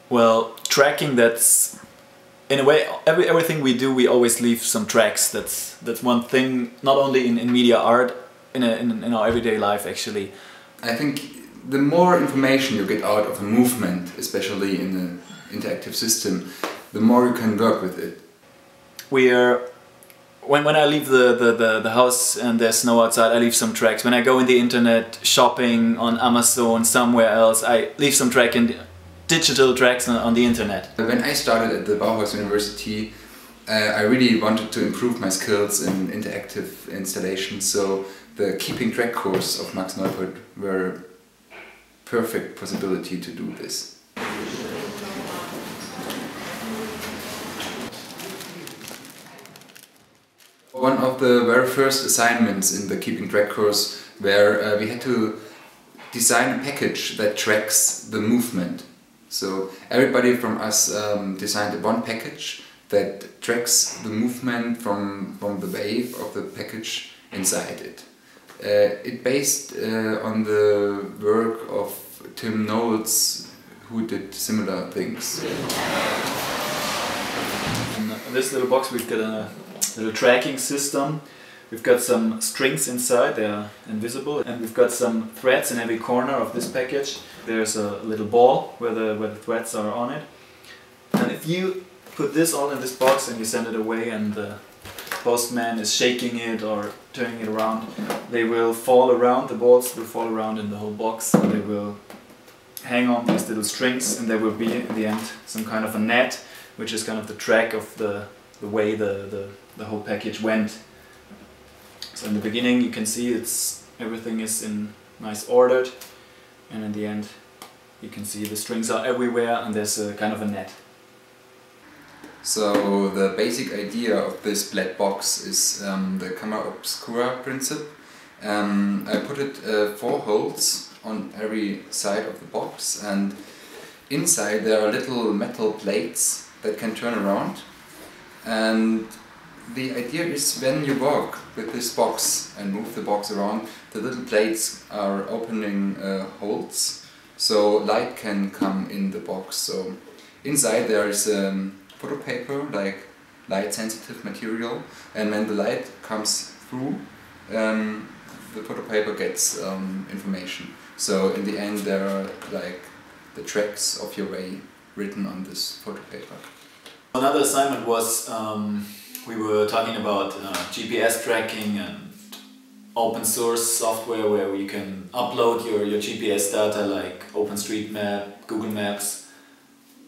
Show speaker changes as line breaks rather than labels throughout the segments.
Well, tracking, that's in a way everything we do, we always leave some tracks. That's one thing, not only in media art, in our everyday life actually.
I think the more information you get out of a movement, especially in an interactive system, the more you can work with it.
When I leave the house and there's snow outside, I leave some tracks. When I go in the internet, shopping on Amazon, somewhere else, I leave some digital tracks on the internet.
When I started at the Bauhaus University, I really wanted to improve my skills in interactive installations, so the Keeping Track course of Max Neupert were a perfect possibility to do this. One of the very first assignments in the Keeping Track course where we had to design a package that tracks the movement. So everybody from us designed one package that tracks the movement from the wave of the package inside it. It based on the work of Tim Knowles, who did similar things.
In this little box we've got a little tracking system. We've got some strings inside, they're invisible, and we've got some threads in every corner of this package. There's a little ball where the threads are on it. And if you put this all in this box and you send it away and the postman is shaking it or turning it around, they will fall around, the balls will fall around in the whole box, and they will hang on these little strings, and there will be in the end some kind of a net, which is kind of the track of the way the whole package went. So in the beginning you can see everything is in nice ordered, and in the end you can see the strings are everywhere and there's a kind of a net.
So the basic idea of this black box is the camera obscura principle. I put it 4 holes on every side of the box, and inside there are little metal plates that can turn around. And the idea is when you walk with this box and move the box around, the little plates are opening holes, so light can come in the box. So inside there is photo paper, like light sensitive material, and when the light comes through, the photo paper gets information. So in the end there are like the tracks of your way written on this photo paper.
Another assignment was we were talking about GPS tracking and open source software where you can upload your GPS data, like OpenStreetMap, Google Maps,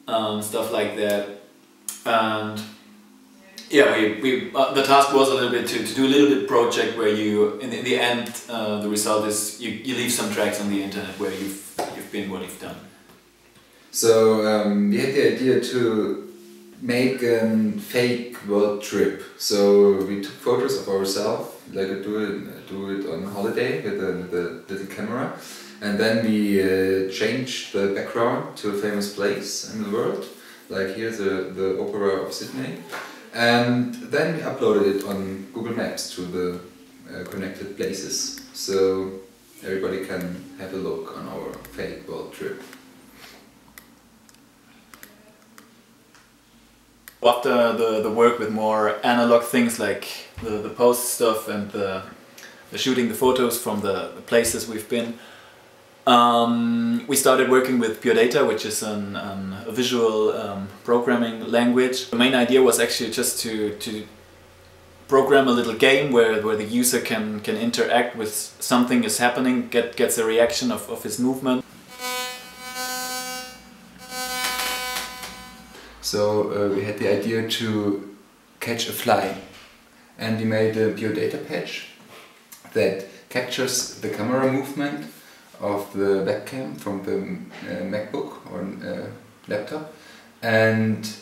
stuff like that. And yeah, the task was a little bit to do a little bit project where you, in the end, the result is you leave some tracks on the internet where you've been, what you've done.
So we had the idea to make a fake world trip. So we took photos of ourselves, like do it on holiday with a little camera, and then we changed the background to a famous place in the world, like here's the Opera of Sydney, and then we uploaded it on Google Maps to the connected places, so everybody can have a look on our fake world trip.
After the work with more analog things like the post stuff and the shooting the photos from the places we've been, we started working with Pure Data, which is a visual programming language. The main idea was actually just to program a little game where the user can interact with something is happening, gets a reaction of his movement.
So we had the idea to catch a fly, and we made a Pure Data patch that captures the camera movement of the webcam from the MacBook or laptop, and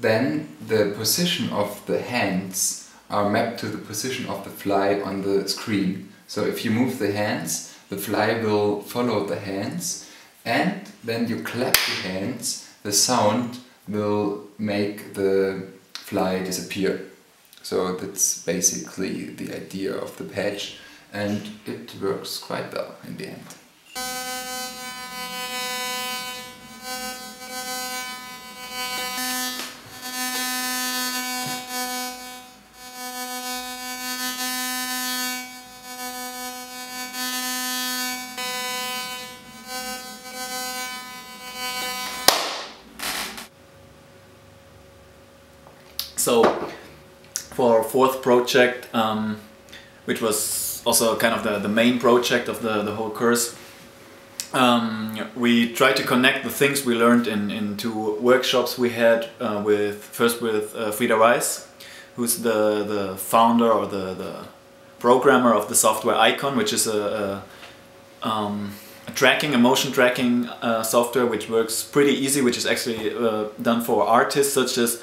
then the position of the hands are mapped to the position of the fly on the screen. So if you move the hands, the fly will follow the hands, and when you clap the hands, the sound will make the fly disappear. So that's basically the idea of the patch, and it works quite well in the end.
So for our fourth project, which was also kind of the main project of the whole course, we tried to connect the things we learned in two workshops we had first with Frida Weiss, who's the founder or the programmer of the software Icon, which is a motion tracking software which works pretty easy, which is actually done for artists such as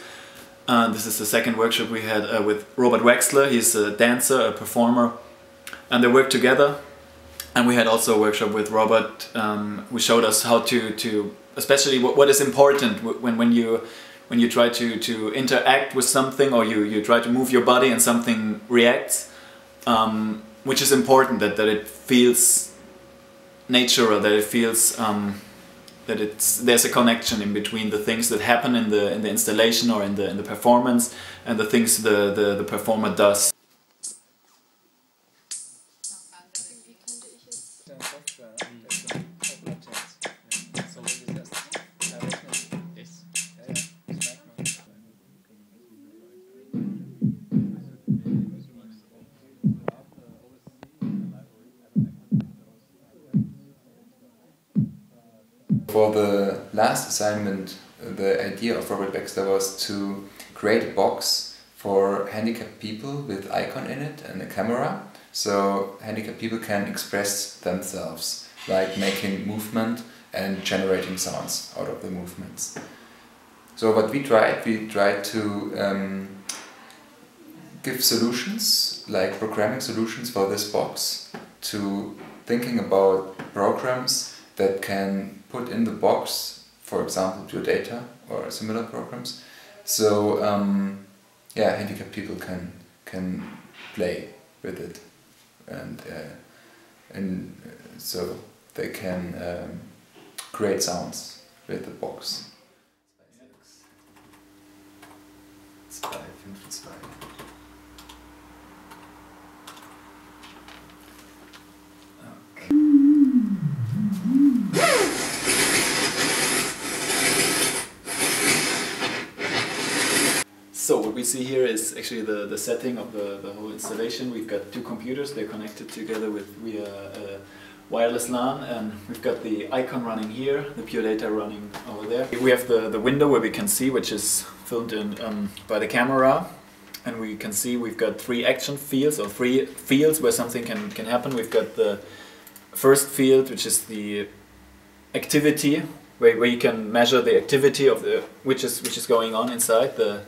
this is the second workshop we had with Robert Wexler. He's a dancer, a performer, and they work together. And we had also a workshop with Robert who showed us how to especially what is important when you try to interact with something, or you try to move your body and something reacts, which is important that it feels natural, that it feels that there's a connection in between the things that happen in the installation or in the performance and the things the performer does.
For the last assignment, the idea of Robert Wexler was to create a box for handicapped people with Icon in it and a camera, so handicapped people can express themselves, like making movement and generating sounds out of the movements. So what we tried to give solutions, like programming solutions for this box, to thinking about programs that can put in the box, for example, Pure Data or similar programs. So yeah, handicapped people can play with it, and so they can create sounds with the box. 2, 5, 2.
So what we see here is actually the setting of the whole installation. We've got two computers, they're connected together via a wireless LAN, and we've got the Icon running here, the Pure Data running over there. We have the window where we can see, which is filmed in by the camera, and we can see we've got 3 action fields, or 3 fields where something can happen. We've got the first field, which is the activity, where you can measure the activity of which is going on inside, the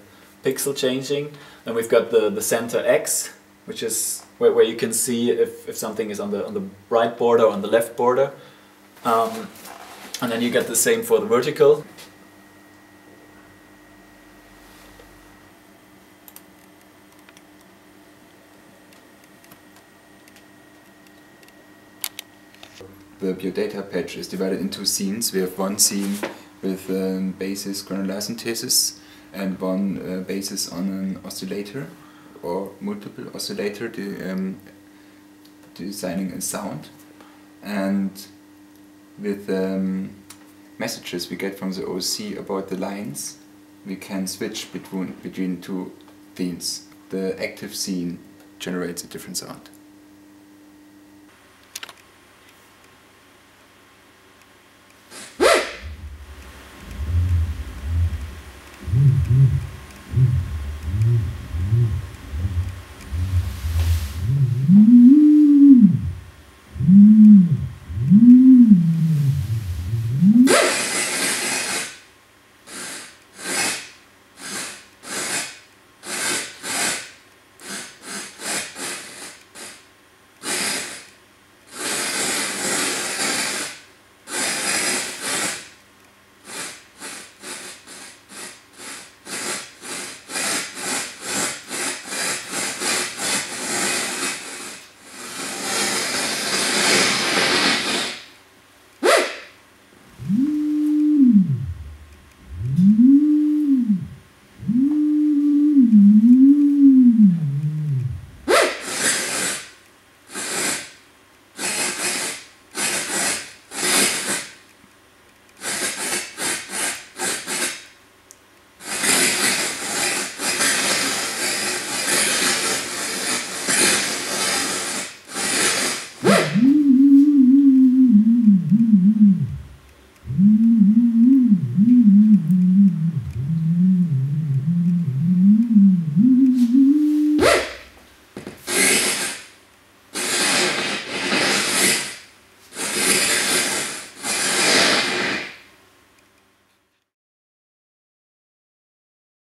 pixel changing. Then we've got the center X, which is where you can see if something is on the right border or on the left border. And then you get the same for the vertical.
The Pure Data patch is divided into scenes. We have one scene with basis granular synthesis and one basis on an oscillator or multiple oscillator designing a sound. And with messages we get from the OC about the lines, we can switch between 2 scenes. The active scene generates a different sound.